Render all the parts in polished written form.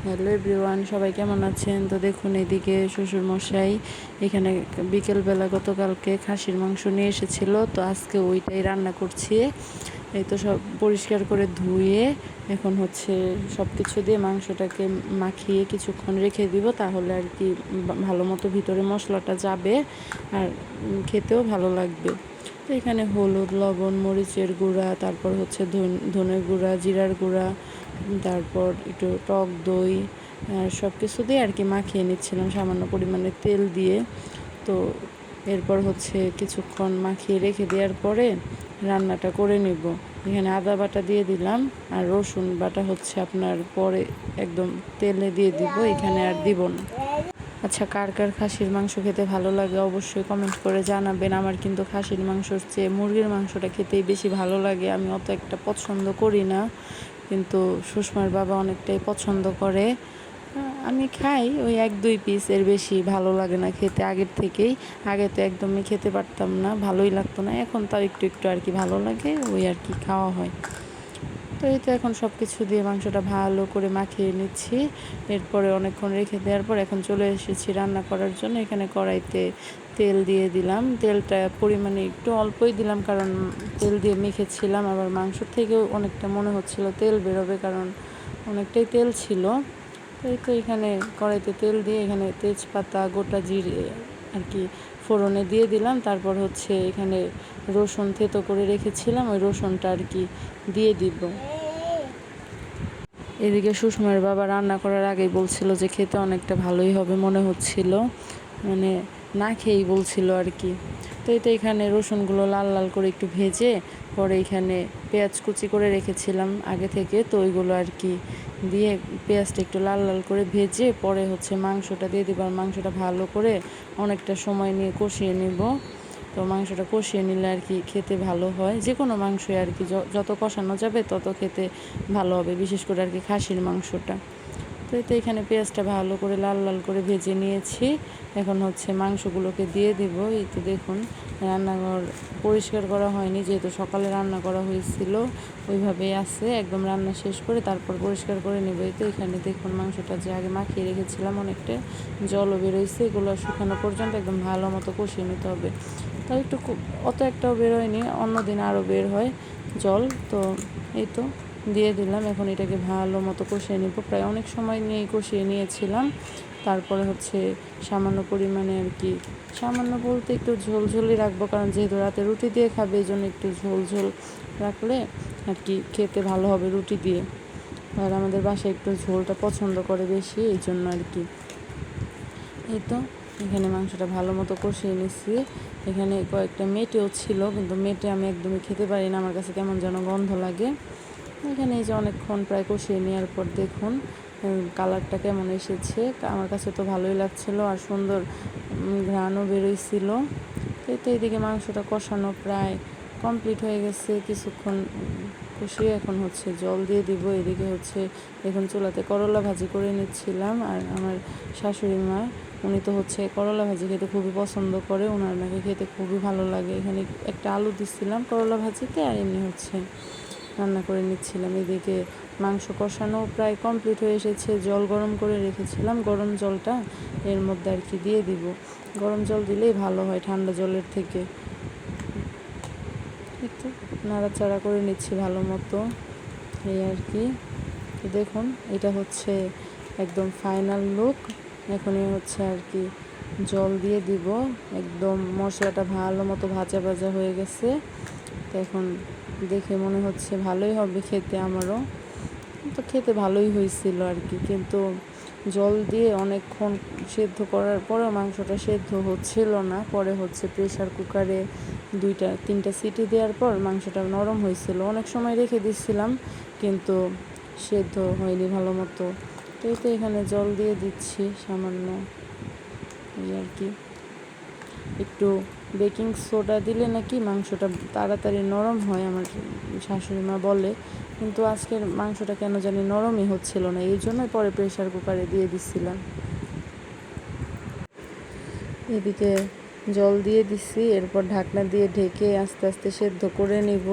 Hello everyone, সবাই কেমন আছেন? তো দেখুন, এদিকে শ্বশুরমশাই এখানে বিকেলবেলা গতকালকে খাসির মাংস নিয়ে এসেছিল, তো আজকে ওইটাই রান্না করছি। এই তো সব পরিষ্কার করে ধুয়ে এখন হচ্ছে সব কিছু দিয়ে মাংসটাকে মাখিয়ে কিছুক্ষণ রেখে দিব, তাহলে আর কি ভালো মতো ভিতরে মশলাটা যাবে আর খেতেও ভালো লাগবে। তো এখানে হলুদ, লবণ, মরিচের গুঁড়া, তারপর হচ্ছে ধনের গুঁড়া, জিরার গুঁড়া, তারপর একটু টক দই সব কিছু দিয়ে আর কি মাখিয়ে নিচ্ছিলাম সামান্য পরিমাণে তেল দিয়ে। তো এরপর হচ্ছে কিছুক্ষণ মাখিয়ে রেখে দেওয়ার পরে রান্নাটা করে নিব। এখানে আদা বাটা দিয়ে দিলাম আর রসুন বাটা হচ্ছে আপনার পরে একদম তেলে দিয়ে দিব, এখানে আর দিব না। আচ্ছা, কার কার খাসির মাংস খেতে ভালো লাগে অবশ্যই কমেন্ট করে জানাবেন। আমার কিন্তু খাসির মাংসর চেয়ে মুরগির মাংসটা খেতেই বেশি ভালো লাগে। আমি অত একটা পছন্দ করি না, কিন্তু সুষমার বাবা অনেকটাই পছন্দ করে। আমি খাই ওই 1-2 পিস, এর বেশি ভালো লাগে না খেতে আগের থেকেই। আগে তো একদমই খেতে পারতাম না, ভালোই লাগতো না। এখন তাও একটু একটু আর কি ভালো লাগে, ওই আর কি খাওয়া হয়। তো এই তো এখন সব কিছু দিয়ে মাংসটা ভালো করে মাখিয়ে নিচ্ছি। এরপরে অনেকক্ষণ রেখে দেওয়ার পর এখন চলে এসেছি রান্না করার জন্য। এখানে কড়াইতে তেল দিয়ে দিলাম। তেলটা পরিমাণে একটু অল্পই দিলাম, কারণ তেল দিয়ে মেখেছিলাম, আবার মাংসর থেকেও অনেকটা মনে হচ্ছিল তেল বেরোবে, কারণ অনেকটাই তেল ছিল। তো এই তো এখানে কড়াইতে তেল দিয়ে এখানে তেজপাতা, গোটা জিরে আর কি ফোড়নে দিয়ে দিলাম। তারপর হচ্ছে এখানে রসুন থেতো করে রেখেছিলাম, ওই রসুনটা আর কি দিয়ে দিব। এদিকে সুষমার বাবা রান্না করার আগেই বলছিল যে খেতে অনেকটা ভালোই হবে মনে হচ্ছিল, মানে না খেয়েই বলছিল আর কি। তো এই তো এখানে রসুনগুলো লাল লাল করে একটু ভেজে পরে এখানে পেঁয়াজ কুচি করে রেখেছিলাম আগে থেকে, তো ওইগুলো আর কি দিয়ে পেঁয়াজটা একটু লাল লাল করে ভেজে পরে হচ্ছে মাংসটা দিয়ে দিব। আর মাংসটা ভালো করে অনেকটা সময় নিয়ে কষিয়ে নিব। তো মাংসটা কষিয়ে নিলে আর কি খেতে ভালো হয়, যে কোনো মাংসই আর কি যত কষানো যাবে তত খেতে ভালো হবে, বিশেষ করে আর কি খাসির মাংসটা। তো এই তো এখানে পেঁয়াজটা ভালো করে লাল লাল করে ভেজে নিয়েছি। এখন হচ্ছে মাংসগুলোকে দিয়ে দিব। এই তো দেখুন, রান্নাঘর পরিষ্কার করা হয়নি, যেহেতু সকালে রান্না করা হয়েছিল ওইভাবেই আছে। একদম রান্না শেষ করে তারপর পরিষ্কার করে নেব। এই তো এখানে দেখুন, মাংসটা যে আগে মাখিয়ে রেখেছিলাম অনেকটা জলও বেরোইছে, এগুলো শুকানো পর্যন্ত একদম ভালো মতো কষিয়ে নিতে হবে। তাই একটু অত একটাও বের হয়নি, অন্যদিন আরও বের হয় জল। তো এই তো দিয়ে দিলাম। এখন এটাকে ভালো মতো কষিয়ে নিব, প্রায় অনেক সময় নিয়ে কষিয়ে নিয়েছিলাম। তারপরে হচ্ছে সামান্য পরিমাণে আর কি, সামান্য বলতে একটু ঝোলঝোলই রাখবো, কারণ যেহেতু রাতে রুটি দিয়ে খাবে এই জন্য একটু ঝোলঝোল রাখলে আর কি খেতে ভালো হবে রুটি দিয়ে। আর আমাদের বাসায় একটু ঝোলটা পছন্দ করে বেশি, এই জন্য আর কি। এই তো এখানে মাংসটা ভালো মতো কষিয়ে নিচ্ছি। এখানে কয়েকটা মেটেও ছিল, কিন্তু মেটে আমি একদমই খেতে পারি না, আমার কাছে কেমন যেন গন্ধ লাগে। এখানে এই যে অনেকক্ষণ প্রায় কষিয়ে নেওয়ার পর দেখুন কালারটা কেমন এসেছে। আমার কাছে তো ভালোই লাগছিল আর সুন্দর ঘ্রাণও বেরোইছিল। তো এইদিকে মাংসটা কষানো প্রায় কমপ্লিট হয়ে গেছে। কিছুক্ষণ কষিয়ে এখন হচ্ছে জল দিয়ে দিব। এদিকে হচ্ছে এখন চুলাতে করলা ভাজি করে নিচ্ছিলাম। আর আমার শাশুড়ি মা, উনি তো হচ্ছে করলা ভাজি খেতে খুবই পছন্দ করে, ওনার নাকি খেতে খুবই ভালো লাগে। এখানে একটা আলু দিচ্ছিলাম করলা ভাজিতে, আর এমনি হচ্ছে রান্না করে নিচ্ছিলাম। এদিকে মাংস কষানো প্রায় কমপ্লিট হয়ে এসেছে। জল গরম করে রেখেছিলাম, গরম জলটা এর মধ্যে আর কি দিয়ে দিব। গরম জল দিলেই ভালো হয় ঠান্ডা জলের থেকে। একটু নাড়াচাড়া করে নিচ্ছি ভালো মতো, এই আর কি। দেখুন, এটা হচ্ছে একদম ফাইনাল লুক। এখনই হচ্ছে আর কি জল দিয়ে দিব। একদম মশলাটা ভালো মতো ভাজা ভাজা হয়ে গেছে। তো এখন দেখে মনে হচ্ছে ভালোই হবে খেতে, আমারও তো খেতে ভালোই হয়েছিল আর কি। কিন্তু জল দিয়ে অনেকক্ষণ সেদ্ধ করার পরেও মাংসটা সেদ্ধ হচ্ছিল না। পরে হচ্ছে প্রেসার কুকারে 2-3টা সিটি দেওয়ার পর মাংসটা নরম হয়েছিল। অনেক সময় রেখে দিচ্ছিলাম, কিন্তু সেদ্ধ হয়নি ভালো মতো। তো এই তো এখানে জল দিয়ে দিচ্ছি সামান্য, এই আর কি। একটু বেকিং সোডা দিলে নাকি মাংসটা তাড়াতাড়ি নরম হয়, আমার শাশুড়ি মা বলে। কিন্তু আজকের মাংসটা কেন জানি নরমই হচ্ছিল না, এই জন্যই পরে প্রেসার কুকারে দিয়ে দিচ্ছিলাম। এদিকে জল দিয়ে দিচ্ছি, এরপর ঢাকনা দিয়ে ঢেকে আস্তে আস্তে সেদ্ধ করে নিব।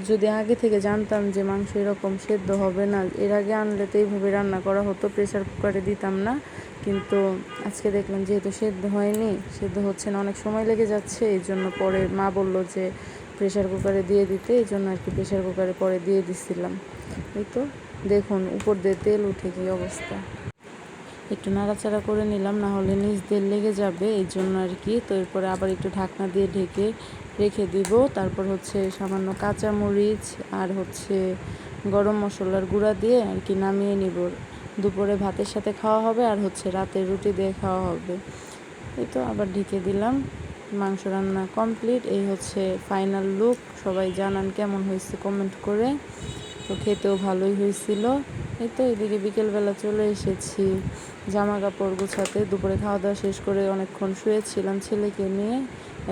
যদি আগে থেকে জানতাম যে মাংস এরকম সেদ্ধ হবে না, এর আগে আনলে তো এইভাবে রান্না করা হতো, প্রেসার কুকারে দিতাম না। কিন্তু আজকে দেখলাম যেহেতু সেদ্ধ হয়নি, সেদ্ধ হচ্ছে না, অনেক সময় লেগে যাচ্ছে, এই জন্য পরে মা বলল যে প্রেসার কুকারে দিয়ে দিতে, এই জন্য আর কি প্রেসার কুকারে পরে দিয়ে দিছিলাম। এই তো দেখুন উপর দিয়ে তেল উঠে কী অবস্থা। একটু নাড়াচাড়া করে নিলাম, না হলে নিচ দিয়ে লেগে যাবে, এই জন্য আর কি। তো এরপরে আবার একটু ঢাকনা দিয়ে ঢেকে রেখে দিব। তারপর হচ্ছে সামান্য কাঁচামরিচ আর হচ্ছে গরম মশলার গুঁড়া দিয়ে আর কি নামিয়ে নিব। দুপুরে ভাতের সাথে খাওয়া হবে আর হচ্ছে রাতে রুটি দিয়ে খাওয়া হবে। এই তো আবার ঢেকে দিলাম। মাংস রান্না কমপ্লিট। এই হচ্ছে ফাইনাল লুক। সবাই জানান কেমন হয়েছে কমেন্ট করে। তো খেতেও ভালোই হয়েছিল। এই তো এদিকে বিকেলবেলা চলে এসেছি জামা কাপড় গোছাতে। দুপুরে খাওয়া দাওয়া শেষ করে অনেকক্ষণ শুয়েছিলাম ছেলেকে নিয়ে।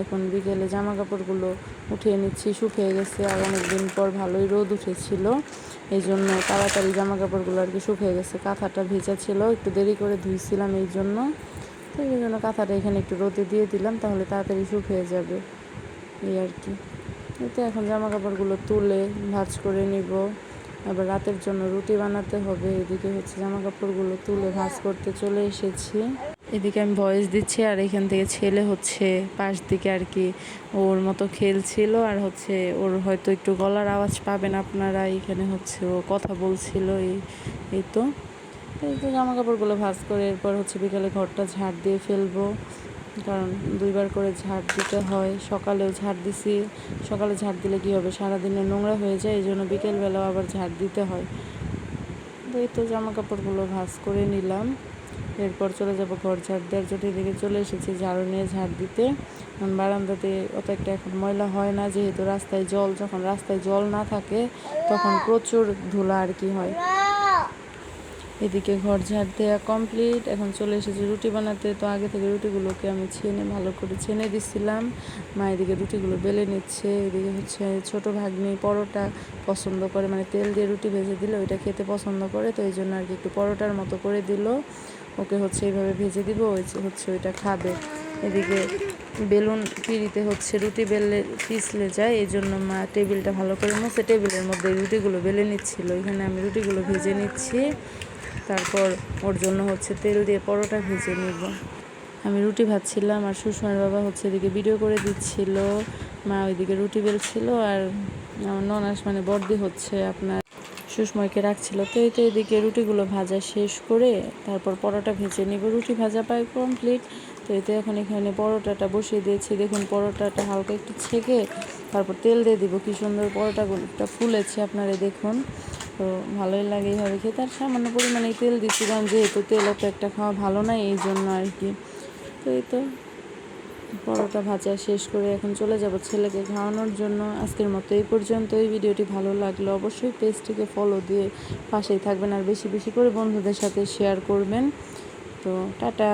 এখন বিকেলে জামা কাপড়গুলো উঠিয়ে নিচ্ছি, শুকিয়ে গেছে আর অনেক দিন পর ভালোই রোদ উঠেছিল, এই জন্য তাড়াতাড়ি জামা কাপড়গুলো আর কি শুকিয়ে গেছে। কাঁথাটা ভেজা ছিল, একটু দেরি করে ধুইছিলাম এই জন্য। তো এই জন্য কাঁথাটা এখানে একটু রোদে দিয়ে দিলাম, তাহলে তাড়াতাড়ি শুকিয়ে যাবে, এই আর কি। এই তো এখন জামা কাপড়গুলো তুলে ভাঁজ করে নিব। আবার রাতের জন্য রুটি বানাতে হবে। এদিকে হচ্ছে জামা কাপড়গুলো তুলে ভাঁজ করতে চলে এসেছি। এদিকে আমি ভয়েস দিচ্ছি আর এখান থেকে ছেলে হচ্ছে পাশ দিকে আর কি ওর মতো খেলছিল, আর হচ্ছে ওর হয়তো একটু গলার আওয়াজ পাবেন আপনারা। এখানে হচ্ছে ও কথা বলছিল। এই তো জামা কাপড়গুলো ভাঁজ করে এরপর হচ্ছে বিকালে ঘরটা ঝাড় দিয়ে ফেলবো, কারণ 2বার করে ঝাড় দিতে হয়। সকালেও ঝাড় দিছি, সকালে ঝাড় দিলে কী হবে, সারাদিনে নোংরা হয়ে যায়, এই জন্য বিকেলবেলাও আবার ঝাড় দিতে হয়। তো এই তো জামা কাপড়গুলো ভাঁজ করে নিলাম। এরপর চলে যাব ঘর ঝাড় দেওয়ার জন্য। এদিকে চলে এসেছি ঝাড়ু নিয়ে ঝাড় দিতে। বারান্দাতে অত একটা এখন ময়লা হয় না, যেহেতু রাস্তায় জল, যখন রাস্তায় জল না থাকে তখন প্রচুর ধুলা আর কি হয়। এদিকে ঘর ঝাড় দেওয়া কমপ্লিট। এখন চলে এসেছি রুটি বানাতে। তো আগে থেকে রুটিগুলোকে আমি ভালো করে ছেনে দিচ্ছিলাম। মা এদিকে রুটিগুলো বেলে নিচ্ছে। এদিকে হচ্ছে ছোটো ভাগ্নি পরোটা পছন্দ করে, মানে তেল দিয়ে রুটি ভেজে দিলে ওইটা খেতে পছন্দ করে, তো এই জন্য আর কি একটু পরোটার মতো করে দিল। ওকে হচ্ছে এইভাবে ভেজে দিব, হচ্ছে ওইটা খাবে। এদিকে বেলুন পিড়িতে হচ্ছে রুটি বেললে পিছলে যায়, এই জন্য মা টেবিলটা ভালো করে মুছে টেবিলের মধ্যে রুটিগুলো বেলে নিচ্ছিল। এখানে আমি রুটিগুলো ভেজে নিচ্ছি, তারপর ওর জন্য হচ্ছে তেল দিয়ে পরোটা ভেজে নিব। আমি রুটি ভাজছিলাম আর সুষমার বাবা হচ্ছে এদিকে ভিডিও করে দিচ্ছিল, মা ওইদিকে রুটি বেলছিল, আর আমার ননাস মানে বর্দি হচ্ছে আপনার সুষময়কে রাখছিল। তো এই তো এদিকে রুটিগুলো ভাজা শেষ করে তারপর পরোটা ভেজে নিব। রুটি ভাজা প্রায় কমপ্লিট। তো এতে এখন এখানে পরোটাটা বসিয়ে দিয়েছি। দেখুন পরোটাটা হালকা একটু ছেঁকে তারপর তেল দিয়ে দিব। কী সুন্দর পরোটাগুলোটা ফুলেছে আপনারা দেখুন। তো ভালোই লাগে এইভাবে খেতে। আর সামান্য পরিমাণে তেল দিচ্ছিলাম, যেহেতু তেল অত একটা খাওয়া ভালো নয়, এই জন্য আর কি। তো এই তো পরোটা ভাজা শেষ করে এখন চলে যাব ছেলেকে খাওয়ানোর জন্য। আজকের মতো এই পর্যন্তই। ভিডিওটি ভালো লাগলে অবশ্যই পেজটিকে ফলো দিয়ে পাশেই থাকবেন, আর বেশি বেশি করে বন্ধুদের সাথে শেয়ার করবেন। তো টাটা।